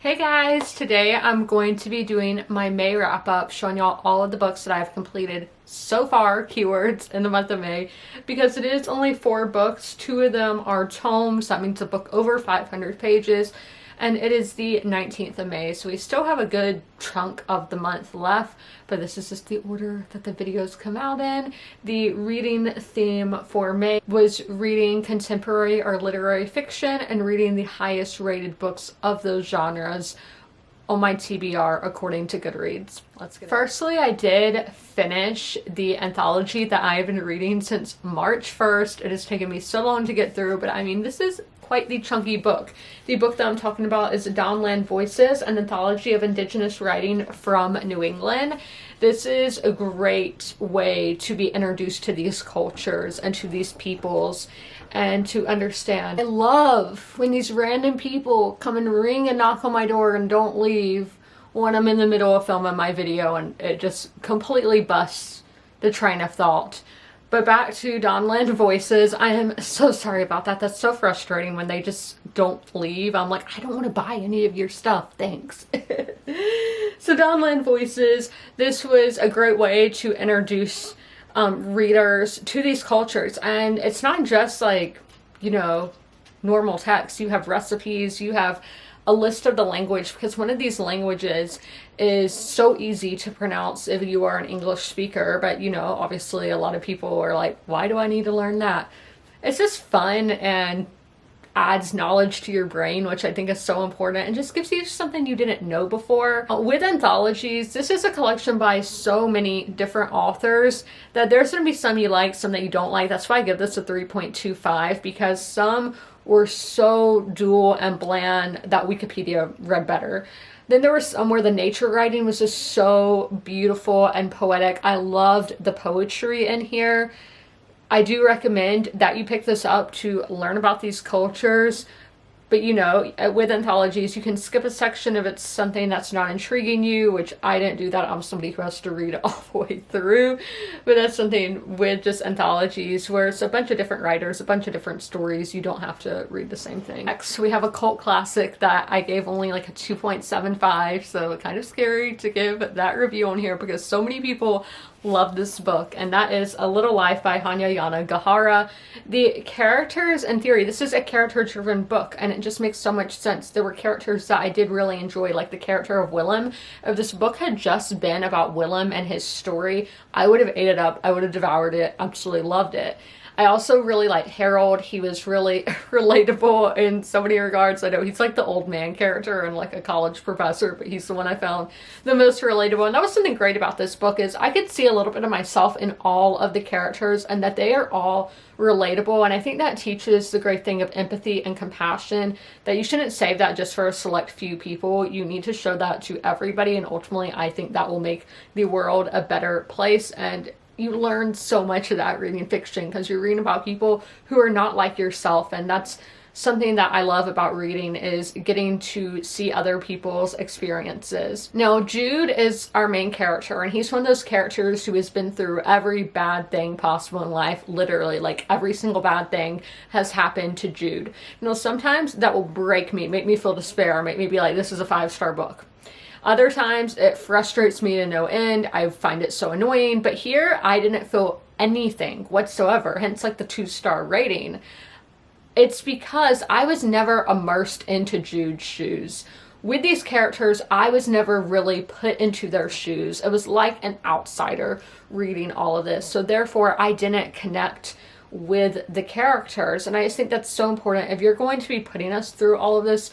Hey guys, today I'm going to be doing my May wrap up, showing y'all all of the books that I've completed so far, keywords, in the month of May, because it is only 4 books. 2 of them are tomes, that means a book over 500 pages, and it is the 19th of May, so we still have a good chunk of the month left, but this is just the order that the videos come out in. The reading theme for May was reading contemporary or literary fiction and reading the highest rated books of those genres on my TBR according to Goodreads. Let's get it. Firstly, I did finish the anthology that I have been reading since March 1st. It has taken me so long to get through, but I mean, this is quite the chunky book. The book that I'm talking about is Dawnland Voices, an anthology of Indigenous writing from New England. This is a great way to be introduced to these cultures and to these peoples and to understand. I love when these random people come and ring and knock on my door and don't leave when I'm in the middle of filming my video, and it just completely busts the train of thought. But back to Dawnland Voices. I am so sorry about that. That's so frustrating when they just don't leave. I'm like, I don't want to buy any of your stuff. Thanks. So Dawnland Voices, this was a great way to introduce readers to these cultures. And it's not just like, you know, normal text. You have recipes, you have a list of the language, because one of these languages is so easy to pronounce if you are an English speaker, but you know, obviously a lot of people are like, why do I need to learn that? It's just fun and adds knowledge to your brain, which I think is so important, and just gives you something you didn't know before. With anthologies, this is a collection by so many different authors that there's going to be some you like, some that you don't like. That's why I give this a 3.25, because some were so dual and bland that Wikipedia read better. Then there were some where the nature writing was just so beautiful and poetic. I loved the poetry in here. I do recommend that you pick this up to learn about these cultures. But you know, with anthologies, you can skip a section if it's something that's not intriguing you, which I didn't do that. I'm somebody who has to read it all the way through. But that's something with just anthologies where it's a bunch of different writers, a bunch of different stories. You don't have to read the same thing. Next, we have a cult classic that I gave only like a 2.75. So kind of scary to give that review on here because so many people love this book, and that is A Little Life by Hanyayana Gahara. The characters, in theory, this is a character-driven book, and it just makes so much sense. There were characters that I did really enjoy, like the character of Willem. If this book had just been about Willem and his story, I would have ate it up. I would have devoured it. Absolutely loved it. I also really like Harold. He was really relatable in so many regards. I know he's like the old man character and like a college professor, but he's the one I found the most relatable. And that was something great about this book, is I could see a little bit of myself in all of the characters and that they are all relatable. And I think that teaches the great thing of empathy and compassion, that you shouldn't save that just for a select few people. You need to show that to everybody. And ultimately, I think that will make the world a better place. And you learn so much of that reading fiction because you're reading about people who are not like yourself, and that's something that I love about reading, is getting to see other people's experiences. Now, Jude is our main character, and he's one of those characters who has been through every bad thing possible in life. Literally, like every single bad thing has happened to Jude. You know, sometimes that will break me, make me feel despair, make me be like, this is a 5-star book. Other times it frustrates me to no end. I find it so annoying, but here I didn't feel anything whatsoever, hence like the 2-star rating. It's because I was never immersed into Jude's shoes. With these characters, I was never really put into their shoes. It was like an outsider reading all of this, so therefore I didn't connect with the characters. And I just think that's so important. If you're going to be putting us through all of this,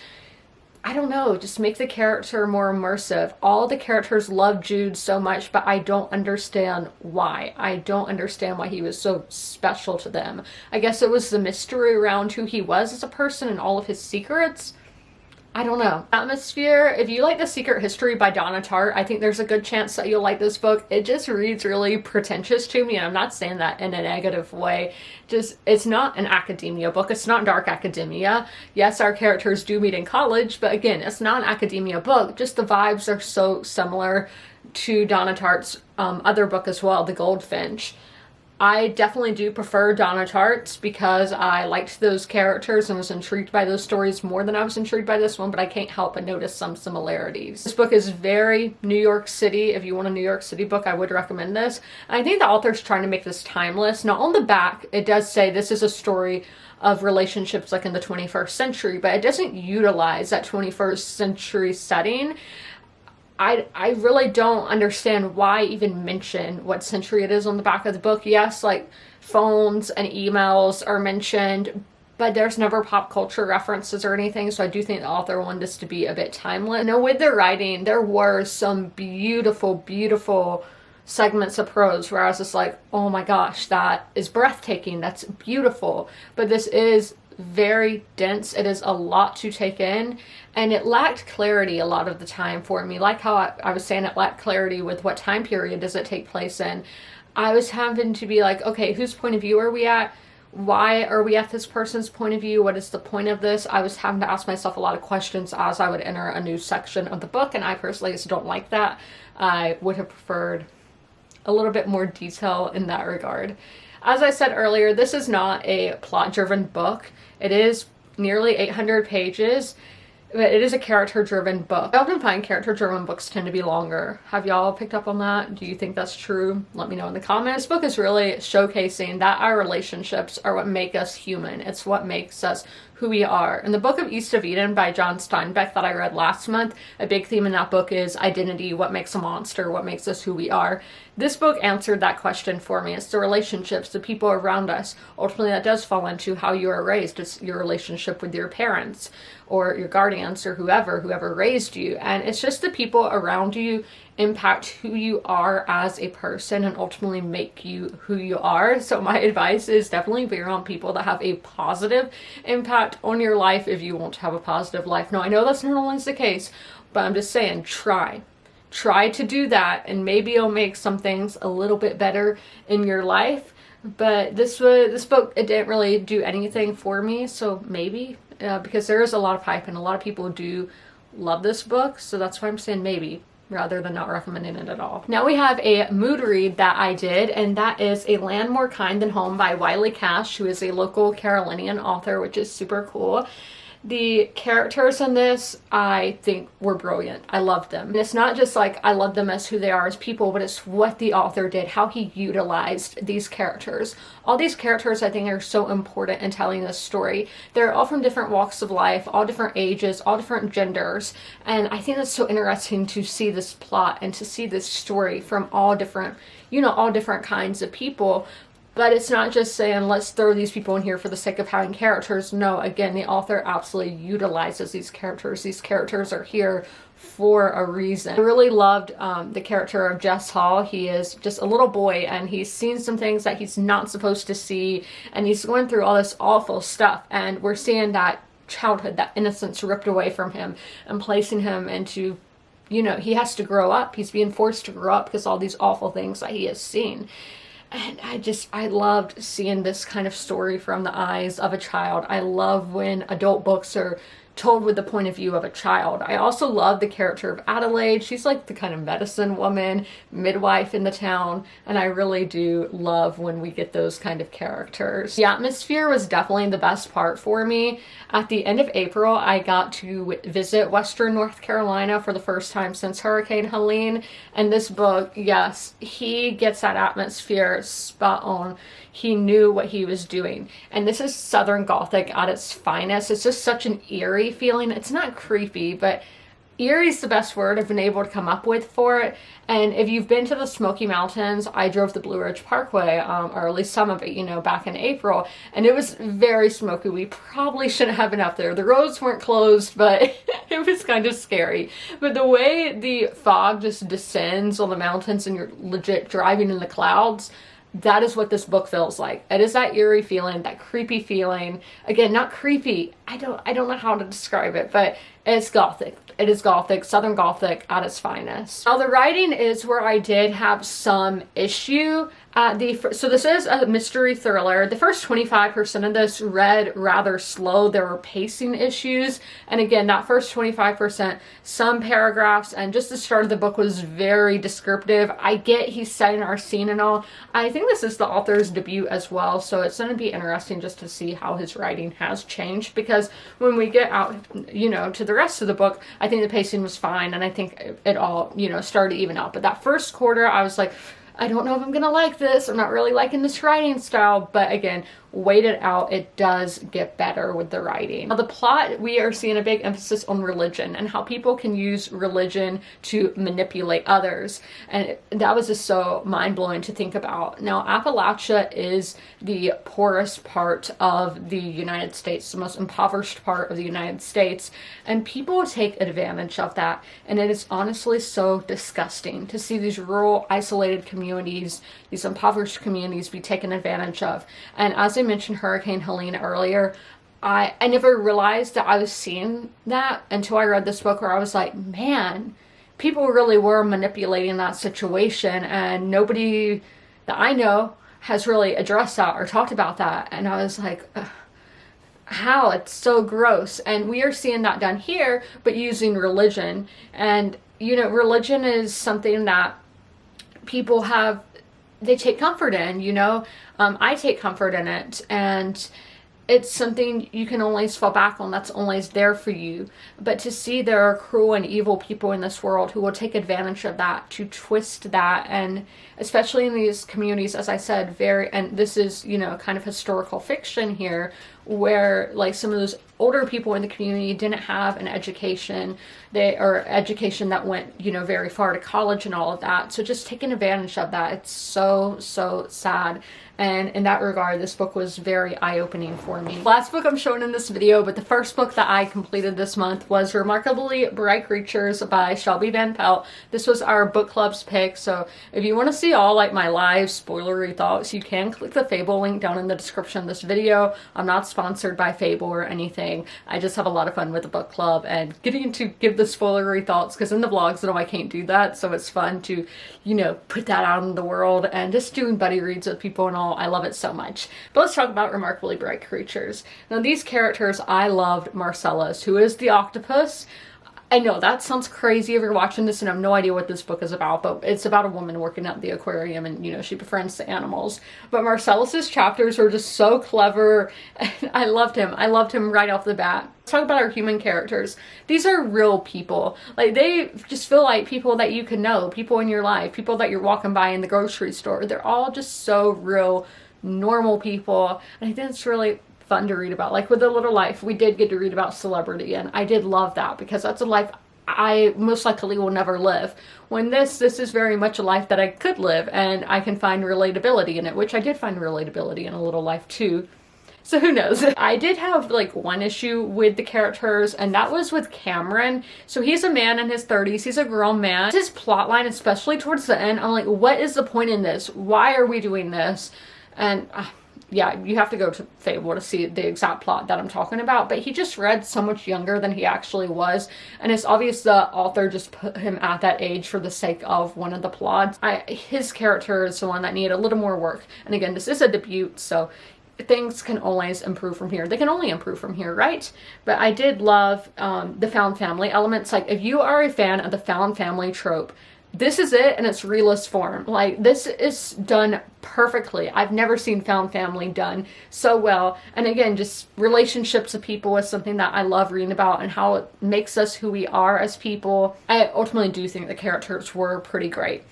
I don't know, just make the character more immersive. All the characters love Jude so much, but I don't understand why. I don't understand why he was so special to them. I guess it was the mystery around who he was as a person and all of his secrets. I don't know. Atmosphere, if you like The Secret History by Donna Tartt, I think there's a good chance that you'll like this book. It just reads really pretentious to me, and I'm not saying that in a negative way. Just, it's not an academia book. It's not dark academia. Yes, our characters do meet in college, but again, it's not an academia book. Just the vibes are so similar to Donna Tartt's other book as well, The Goldfinch. I definitely do prefer Donna Tartt's because I liked those characters and was intrigued by those stories more than I was intrigued by this one, but I can't help but notice some similarities. This book is very New York City. If you want a New York City book, I would recommend this. And I think the author's trying to make this timeless. Now, on the back, it does say this is a story of relationships like in the 21st century, but it doesn't utilize that 21st century setting. I really don't understand why even mention what century it is on the back of the book. Yes, like phones and emails are mentioned, but there's never pop culture references or anything, so I do think the author wanted this to be a bit timeless. Now, with their writing, there were some beautiful, beautiful segments of prose where I was just like, oh my gosh, that is breathtaking, that's beautiful. But this is very dense. It is a lot to take in, and it lacked clarity a lot of the time for me. Like how I was saying, it lacked clarity with what time period does it take place in. I was having to be like, okay, whose point of view are we at? Why are we at this person's point of view? What is the point of this? I was having to ask myself a lot of questions as I would enter a new section of the book, and I personally just don't like that. I would have preferred a little bit more detail in that regard. As I said earlier, this is not a plot-driven book. It is nearly 800 pages, but it is a character-driven book. I often find character-driven books tend to be longer. Have y'all picked up on that? Do you think that's true? Let me know in the comments. This book is really showcasing that our relationships are what make us human. It's what makes us who we are. In the book of East of Eden by John Steinbeck that I read last month, a big theme in that book is identity, what makes a monster, what makes us who we are. This book answered that question for me. It's the relationships, the people around us. Ultimately, that does fall into how you are raised. It's your relationship with your parents or your guardians or whoever raised you. And it's just the people around you impact who you are as a person and ultimately make you who you are. So my advice is definitely be around people that have a positive impact on your life if you want to have a positive life. Now, I know that's not always the case, but I'm just saying, try to do that, and maybe it'll make some things a little bit better in your life. But this book, it didn't really do anything for me, so maybe, because there is a lot of hype and a lot of people do love this book, so that's why I'm saying maybe, rather than not recommending it at all. Now we have a mood read that I did, and that is A Land More Kind Than Home by Wiley Cash, who is a local Carolinian author, which is super cool. The characters in this, I think, were brilliant. I loved them. And it's not just like I love them as who they are as people, but it's what the author did, how he utilized these characters. All these characters, I think, are so important in telling this story. They're all from different walks of life, all different ages, all different genders. And I think that's so interesting to see this plot and to see this story from all different, all different kinds of people. But it's not just saying, let's throw these people in here for the sake of having characters. No, again, the author absolutely utilizes these characters. These characters are here for a reason. I really loved the character of Jess Hall. He is just a little boy, and he's seen some things that he's not supposed to see, and he's going through all this awful stuff, and we're seeing that childhood, that innocence ripped away from him and placing him into, he has to grow up. He's being forced to grow up because all these awful things that he has seen. And I loved seeing this kind of story from the eyes of a child. I love when adult books are told with the point of view of a child. I also love the character of Adelaide. She's like the kind of medicine woman, midwife in the town, and I really do love when we get those kind of characters. The atmosphere was definitely the best part for me. At the end of April, I got to visit Western North Carolina for the first time since Hurricane Helene, and this book, yes, he gets that atmosphere spot on. He knew what he was doing. And this is Southern Gothic at its finest. It's just such an eerie feeling. It's not creepy, but eerie is the best word I've been able to come up with for it. And if you've been to the Smoky Mountains, I drove the Blue Ridge Parkway, or at least some of it, back in April, and it was very smoky. We probably shouldn't have been up there. The roads weren't closed, but it was kind of scary. But the way the fog just descends on the mountains and you're legit driving in the clouds, that is what this book feels like. It is that eerie feeling, that creepy feeling. Again, not creepy I don't know how to describe it, but it's gothic. It is gothic, Southern Gothic at its finest. Now the writing is where I did have some issue. So this is a mystery thriller. The first 25% of this read rather slow. There were pacing issues. And again, that first 25%, some paragraphs and just the start of the book was very descriptive. I get he's setting our scene and all. I think this is the author's debut as well. So it's going to be interesting just to see how his writing has changed, because when we get out, you know, to the rest of the book, I think the pacing was fine. And I think it all, you know, started to even out. But that first quarter, I was like, I don't know if I'm gonna like this. I'm not really liking this writing style, but again, wait it out. It does get better with the writing. Now the plot, we are seeing a big emphasis on religion and how people can use religion to manipulate others. And that was just so mind-blowing to think about. Now Appalachia is the poorest part of the United States, the most impoverished part of the United States, and people take advantage of that. And it is honestly so disgusting to see these rural, isolated communities, these impoverished communities be taken advantage of. And as I mentioned Hurricane Helene earlier, I never realized that I was seeing that until I read this book, where I was like, man, people really were manipulating that situation, and nobody that I know has really addressed that or talked about that. And I was like, ugh, how? It's so gross. And we are seeing that done here, but using religion. And, you know, religion is something that people have, they take comfort in, you know. I take comfort in it, and it's something you can always fall back on. That's always there for you. But to see there are cruel and evil people in this world who will take advantage of that, to twist that, and especially in these communities, as I said, and this is, you know, kind of historical fiction here, where like some of those older people in the community didn't have an education, or education that went, you know, very far to college and all of that. So just taking advantage of that, it's so, so sad. And in that regard, this book was very eye-opening for me. Last book I'm showing in this video, but the first book that I completed this month was Remarkably Bright Creatures by Shelby Van Pelt. This was our book club's pick, so if you want to see all like my live spoilery thoughts, you can click the Fable link down in the description of this video. I'm not sponsored by Fable or anything. I just have a lot of fun with the book club and getting to give the spoilery thoughts, because in the vlogs, I can't do that, so it's fun to, you know, put that out in the world, and just doing buddy reads with people and all. I love it so much. But let's talk about Remarkably Bright Creatures. Now these characters, I loved Marcellus, who is the octopus. I know that sounds crazy if you're watching this and have no idea what this book is about, but it's about a woman working at the aquarium, and, you know, she befriends the animals. But Marcellus's chapters are just so clever, and I loved him. I loved him right off the bat. Let's talk about our human characters. These are real people. Like, they just feel like people that you can know, people in your life, people that you're walking by in the grocery store. They're all just so real, normal people, and I think it's really fun to read about. Like with A Little Life, we did get to read about celebrity, and I did love that, because that's a life I most likely will never live. When this is very much a life that I could live, and I can find relatability in it, which I did find relatability in A Little Life too. So who knows? I did have like one issue with the characters, and that was with Cameron. So he's a man in his 30s. He's a grown man. His plot line, especially towards the end, I'm like, what is the point in this? Why are we doing this? And yeah, you have to go to Fable to see the exact plot that I'm talking about. But he just read so much younger than he actually was. And it's obvious the author just put him at that age for the sake of one of the plots. His character is the one that needed a little more work. And again, this is a debut, so things can always improve from here. They can only improve from here, right? But I did love the found family elements. Like, if you are a fan of the found family trope, this is it in its realist form. Like, this is done perfectly. I've never seen found family done so well. And again, just relationships of people is something that I love reading about, and how it makes us who we are as people. I ultimately do think the characters were pretty great.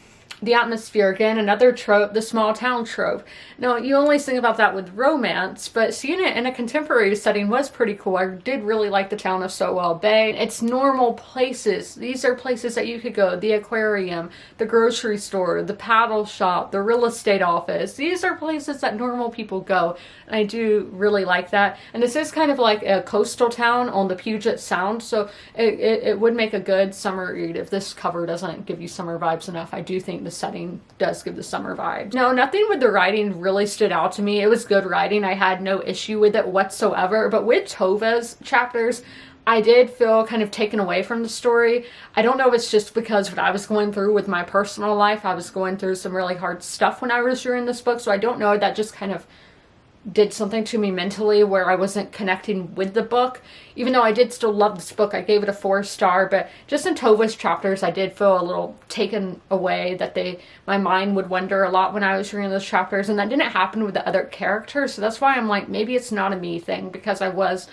The atmosphere, again, another trope, the small town trope. Now, you only think about that with romance, but seeing it in a contemporary setting was pretty cool. I did really like the town of Sowell Bay. It's normal places. These are places that you could go. The aquarium, the grocery store, the paddle shop, the real estate office. These are places that normal people go. And I do really like that. And this is kind of like a coastal town on the Puget Sound, so it would make a good summer read. If this cover doesn't give you summer vibes enough, I do think this setting does give the summer vibe. No, nothing with the writing really stood out to me. It was good writing. I had no issue with it whatsoever. But with Tova's chapters, I did feel kind of taken away from the story. I don't know if it's just because what I was going through with my personal life. I was going through some really hard stuff when I was reading this book, so I don't know, that just kind of did something to me mentally where I wasn't connecting with the book. Even though I did still love this book, I gave it a 4-star, but just in Tova's chapters, I did feel a little taken away, that my mind would wander a lot when I was reading those chapters, and that didn't happen with the other characters, so that's why I'm like, maybe it's not a me thing, because I was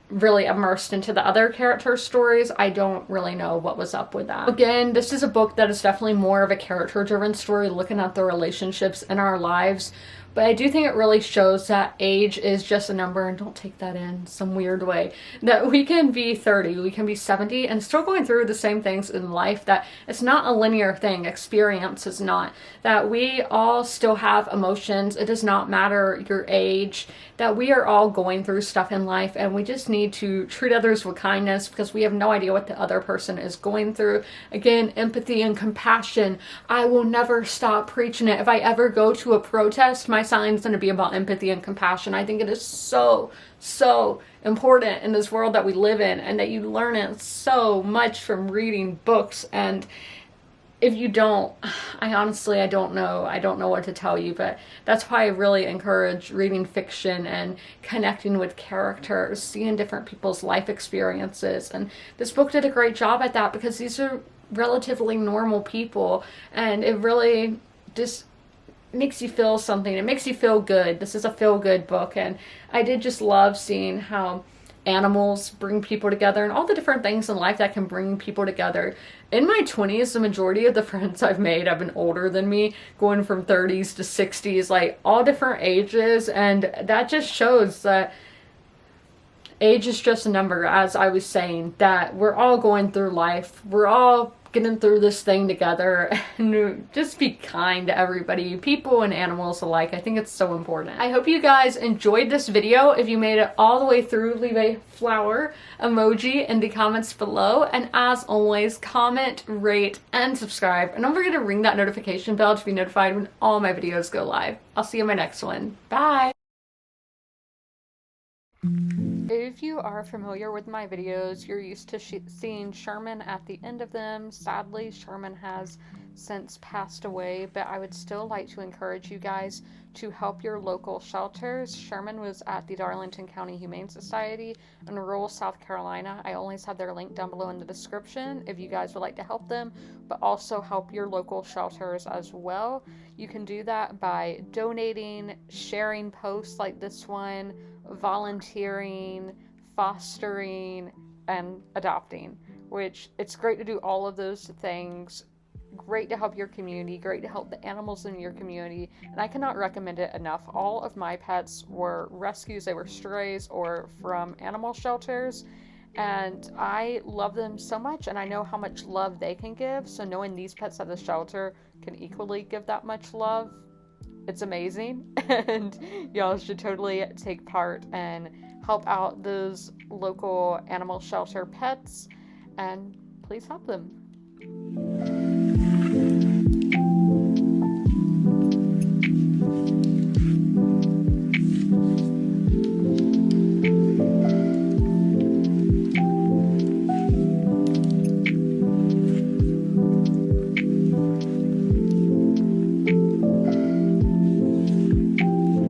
really immersed into the other character stories. I don't really know what was up with that. Again, this is a book that is definitely more of a character-driven story, looking at the relationships in our lives. But I do think it really shows that age is just a number, and don't take that in some weird way. That we can be 30, we can be 70, and still going through the same things in life. That it's not a linear thing. Experience is not. That we all still have emotions. It does not matter your age. That we are all going through stuff in life, and we just need to treat others with kindness, because we have no idea what the other person is going through. Again, empathy and compassion. I will never stop preaching it. If I ever go to a protest, my sign's going to be about empathy and compassion. I think it is so important in this world that we live in, and that you learn it so much from reading books. And if you don't, I don't know what to tell you, but that's why I really encourage reading fiction and connecting with characters, seeing different people's life experiences. And this book did a great job at that, because these are relatively normal people, and it really just makes you feel something. It makes you feel good. This is a feel-good book, and I did just love seeing how animals bring people together, and all the different things in life that can bring people together. In my 20s, the majority of the friends I've made have been older than me, going from 30s to 60s, like all different ages, and that just shows that age is just a number, as I was saying, that we're all going through life. We're all getting through this thing together, and just be kind to everybody, people and animals alike. I think it's so important. I hope you guys enjoyed this video. If you made it all the way through, leave a flower emoji in the comments below, and as always, comment, rate, and subscribe, and don't forget to ring that notification bell to be notified when all my videos go live. I'll see you in my next one. Bye! If you are familiar with my videos, you're used to seeing Sherman at the end of them. Sadly, Sherman has since passed away, but I would still like to encourage you guys to help your local shelters. Sherman was at the Darlington County Humane Society in rural South Carolina. I always have their link down below in the description if you guys would like to help them, but also help your local shelters as well. You can do that by donating, sharing posts like this one, volunteering, fostering, and adopting, which it's great to do all of those things. Great to help your community, great to help the animals in your community, and I cannot recommend it enough. All of my pets were rescues. They were strays or from animal shelters, and I love them so much, and I know how much love they can give, so knowing these pets at the shelter can equally give that much love, it's amazing. And y'all should totally take part and help out those local animal shelter pets, and please help them.